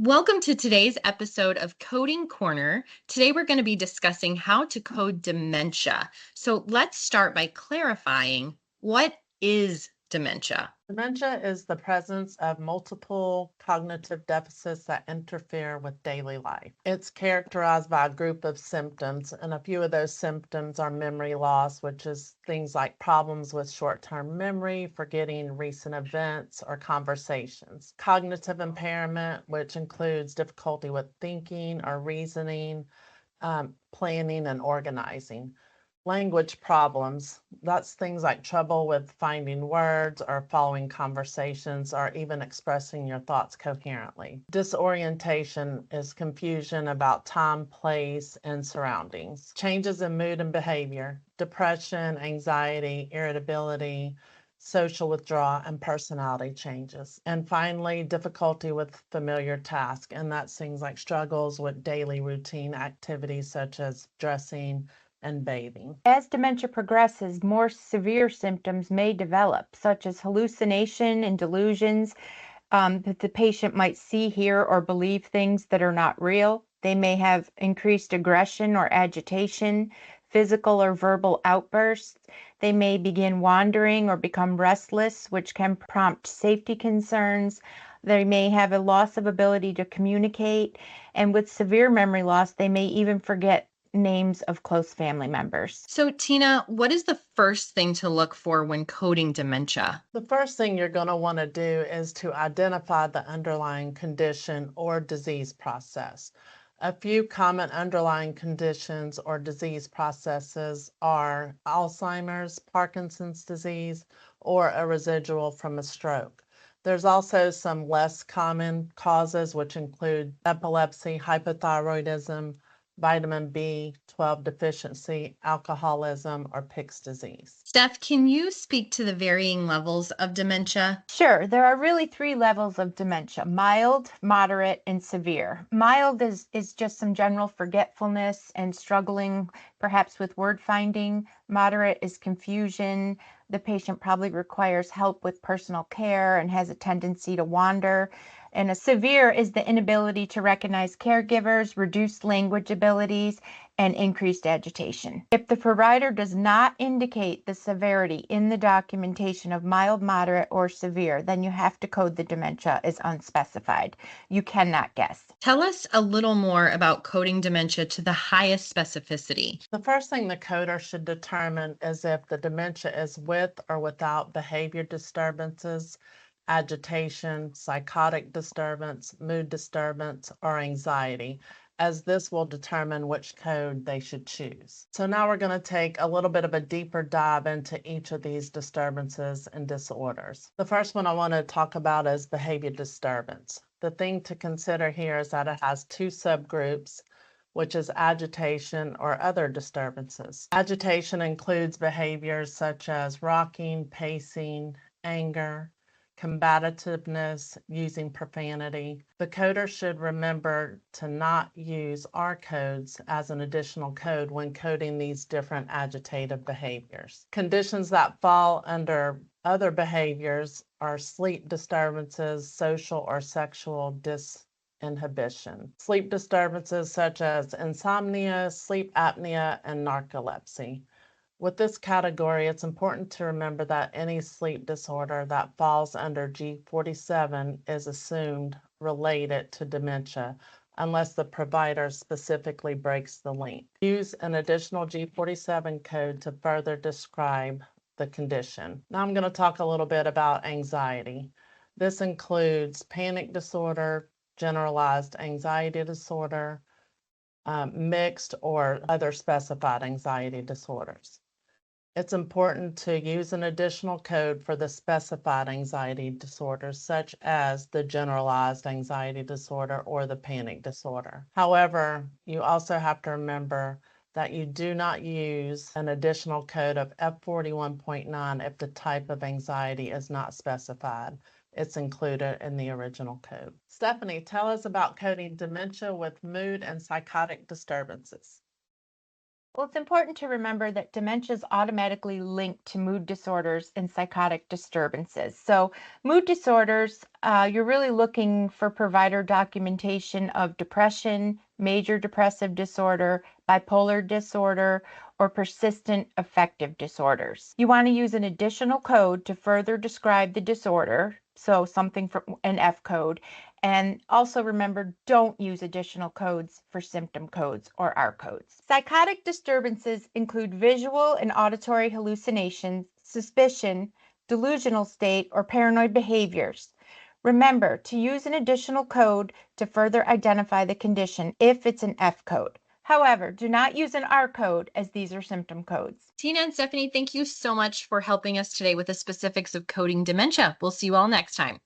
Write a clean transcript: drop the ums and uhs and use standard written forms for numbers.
Welcome to today's episode of Coding Corner. Today we're going to be discussing how to code dementia. So let's start by clarifying what is dementia? Dementia is the presence of multiple cognitive deficits that interfere with daily life. It's characterized by a group of symptoms, and a few of those symptoms are memory loss, which is things like problems with short-term memory, forgetting recent events or conversations. Cognitive impairment, which includes difficulty with thinking or reasoning, planning, and organizing. Language problems, that's things like trouble with finding words or following conversations or even expressing your thoughts coherently. Disorientation is confusion about time, place, and surroundings. Changes in mood and behavior, depression, anxiety, irritability, social withdrawal, and personality changes. And finally, difficulty with familiar tasks, and that's things like struggles with daily routine activities such as dressing and bathing. As dementia progresses, more severe symptoms may develop, such as hallucination and delusions, that the patient might see, hear, or believe things that are not real. They may have increased aggression or agitation, physical or verbal outbursts. They may begin wandering or become restless, which can prompt safety concerns. They may have a loss of ability to communicate, and with severe memory loss, they may even forget names of close family members. So, Tina, what is the first thing to look for when coding dementia? The first thing you're going to want to do is to identify the underlying condition or disease process. A few common underlying conditions or disease processes are Alzheimer's, Parkinson's disease, or a residual from a stroke. There's also some less common causes, which include epilepsy, hypothyroidism, vitamin B12 deficiency, alcoholism, or Pick's disease. Steph, can you speak to the varying levels of dementia? Sure, there are really three levels of dementia: mild, moderate, and severe. Mild is just some general forgetfulness and struggling perhaps with word finding. Moderate is confusion. The patient probably requires help with personal care and has a tendency to wander. And a severe is the inability to recognize caregivers, reduced language abilities, and increased agitation. If the provider does not indicate the severity in the documentation of mild, moderate, or severe, then you have to code the dementia as unspecified. You cannot guess. Tell us a little more about coding dementia to the highest specificity. The first thing the coder should determine is if the dementia is with or without behavior disturbances, agitation, psychotic disturbance, mood disturbance, or anxiety, as this will determine which code they should choose. So now we're going to take a little bit of a deeper dive into each of these disturbances and disorders. The first one I want to talk about is behavior disturbance. The thing to consider here is that it has two subgroups, which is agitation or other disturbances. Agitation includes behaviors such as rocking, pacing, anger, combativeness, using profanity. The coder should remember to not use R codes as an additional code when coding these different agitative behaviors. Conditions that fall under other behaviors are sleep disturbances, social or sexual disinhibition. Sleep disturbances such as insomnia, sleep apnea, and narcolepsy. With this category, it's important to remember that any sleep disorder that falls under G47 is assumed related to dementia unless the provider specifically breaks the link. Use an additional G47 code to further describe the condition. Now I'm going to talk a little bit about anxiety. This includes panic disorder, generalized anxiety disorder, mixed or other specified anxiety disorders. It's important to use an additional code for the specified anxiety disorders, such as the generalized anxiety disorder or the panic disorder. However, you also have to remember that you do not use an additional code of F41.9 if the type of anxiety is not specified. It's included in the original code. Stephanie, tell us about coding dementia with mood and psychotic disturbances. Well, it's important to remember that dementia is automatically linked to mood disorders and psychotic disturbances. So, mood disorders, you're really looking for provider documentation of depression, major depressive disorder, bipolar disorder, or persistent affective disorders. You want to use an additional code to further describe the disorder, so something from an F code. And also remember, don't use additional codes for symptom codes or R codes. Psychotic disturbances include visual and auditory hallucinations, suspicion, delusional state, or paranoid behaviors. Remember to use an additional code to further identify the condition if it's an F code. However, do not use an R code as these are symptom codes. Tina and Stephanie, thank you so much for helping us today with the specifics of coding dementia. We'll see you all next time.